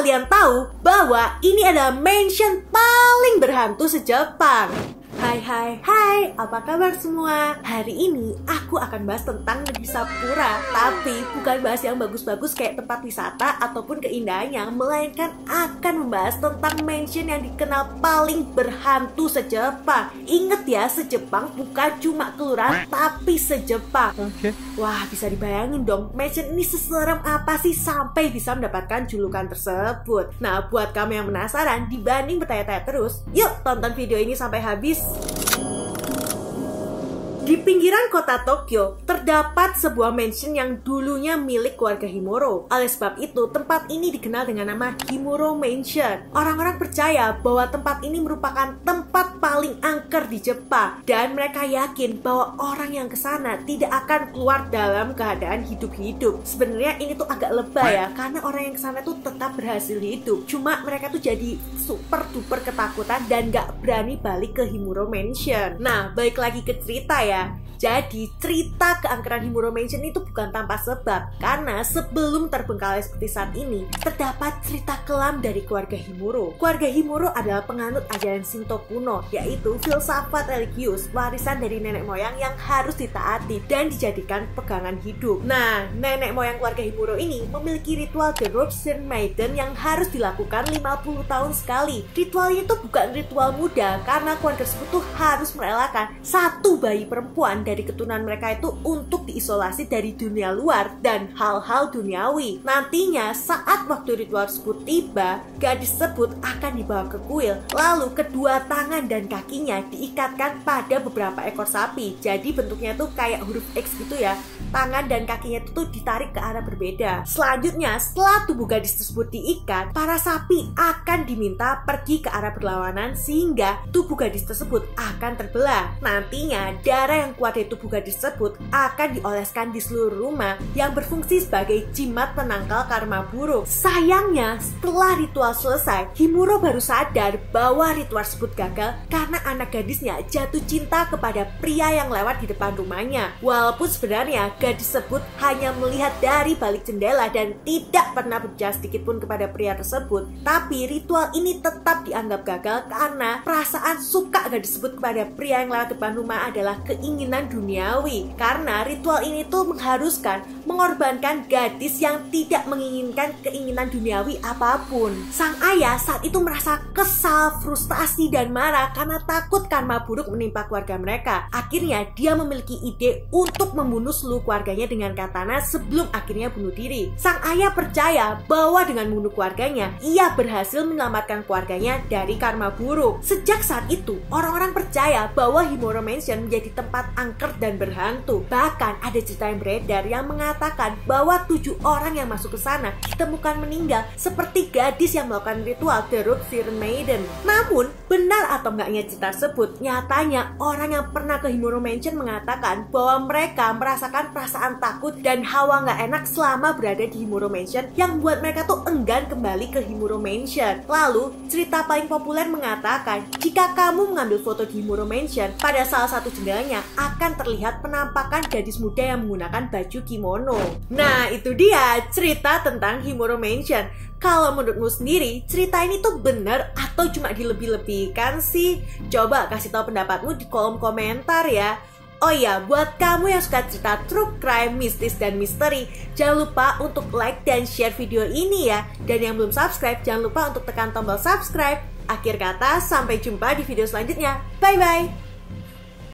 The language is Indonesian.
kalian tahu bahwa ini adalah mansion paling berhantu se-Jepang? Hai, apa kabar semua? Hari ini aku akan bahas tentang Negeri Sapura. Tapi bukan bahas yang bagus-bagus kayak tempat wisata ataupun keindahannya, melainkan akan membahas tentang mansion yang dikenal paling berhantu se-Jepang. Ingat ya, se-Jepang bukan cuma kelurahan, tapi se-Jepang. Wah, bisa dibayangin dong, mansion ini seserem apa sih sampai bisa mendapatkan julukan tersebut. Nah, buat kamu yang penasaran, dibanding bertanya-tanya terus, yuk tonton video ini sampai habis. Di pinggiran kota Tokyo, terdapat sebuah mansion yang dulunya milik keluarga Himuro. Oleh sebab itu, tempat ini dikenal dengan nama Himuro Mansion. Orang-orang percaya bahwa tempat ini merupakan tempat paling angker di Jepang. Dan mereka yakin bahwa orang yang kesana tidak akan keluar dalam keadaan hidup-hidup. Sebenarnya ini tuh agak lebay ya, karena orang yang kesana tuh tetap berhasil hidup. Cuma mereka tuh jadi super-duper ketakutan dan gak berani balik ke Himuro Mansion. Nah, balik lagi ke cerita ya. Jadi cerita keangkeran Himuro Mansion itu bukan tanpa sebab, karena sebelum terbengkalai seperti saat ini, terdapat cerita kelam dari keluarga Himuro. Keluarga Himuro adalah penganut ajaran Shinto kuno, yaitu filsafat religius warisan dari nenek moyang yang harus ditaati dan dijadikan pegangan hidup. Nah, nenek moyang keluarga Himuro ini memiliki ritual The Rope Shrine Maiden yang harus dilakukan 50 tahun sekali. Ritual itu bukan ritual mudah, karena keluarga tersebut tuh harus merelakan satu bayi perempuan dari keturunan mereka itu untuk diisolasi dari dunia luar dan hal-hal duniawi. Nantinya saat waktu ritual tersebut tiba, gadis tersebut akan dibawa ke kuil, lalu kedua tangan dan kakinya diikatkan pada beberapa ekor sapi. Jadi bentuknya tuh kayak huruf X gitu ya. Tangan dan kakinya itu tuh ditarik ke arah berbeda. Selanjutnya, setelah tubuh gadis tersebut diikat, para sapi akan diminta pergi ke arah berlawanan sehingga tubuh gadis tersebut akan terbelah. Nantinya darah yang keluar dari tubuh gadis tersebut akan dioleskan di seluruh rumah yang berfungsi sebagai jimat penangkal karma buruk. Sayangnya, setelah ritual selesai, Himuro baru sadar bahwa ritual tersebut gagal karena anak gadisnya jatuh cinta kepada pria yang lewat di depan rumahnya. Walaupun sebenarnya gadis tersebut hanya melihat dari balik jendela dan tidak pernah berbicara sedikit pun kepada pria tersebut, tapi ritual ini tetap dianggap gagal karena perasaan suka gadis tersebut kepada pria yang lewat depan rumah adalah keinginan duniawi. Karena ritual ini tuh mengharuskan mengorbankan gadis yang tidak menginginkan keinginan duniawi apapun. Sang ayah saat itu merasa kesal, frustasi, dan marah karena takut karma buruk menimpa keluarga mereka. Akhirnya dia memiliki ide untuk membunuh seluruh keluarganya dengan katana sebelum akhirnya bunuh diri. Sang ayah percaya bahwa dengan membunuh keluarganya, ia berhasil menyelamatkan keluarganya dari karma buruk. Sejak saat itu, orang-orang percaya bahwa Himuro Mansion menjadi tempat angker dan berhantu. Bahkan ada cerita yang beredar yang mengatakan bahwa 7 orang yang masuk ke sana ditemukan meninggal seperti gadis yang melakukan ritual The Rope Shrine Maiden. Namun, benar atau enggaknya cerita tersebut, nyatanya orang yang pernah ke Himuro Mansion mengatakan bahwa mereka merasakan perasaan takut dan hawa nggak enak selama berada di Himuro Mansion yang membuat mereka tuh enggan kembali ke Himuro Mansion. Lalu, cerita paling populer mengatakan jika kamu mengambil foto di Himuro Mansion, pada salah satu jendelanya akan terlihat penampakan gadis muda yang menggunakan baju kimono. Nah, itu dia cerita tentang Himuro Mansion. Kalau menurutmu sendiri, cerita ini tuh bener atau cuma dilebih-lebihkan sih? Coba kasih tahu pendapatmu di kolom komentar ya. Oh iya, buat kamu yang suka cerita true crime, mistis, dan misteri, jangan lupa untuk like dan share video ini ya. Dan yang belum subscribe, jangan lupa untuk tekan tombol subscribe. Akhir kata, sampai jumpa di video selanjutnya. Bye-bye!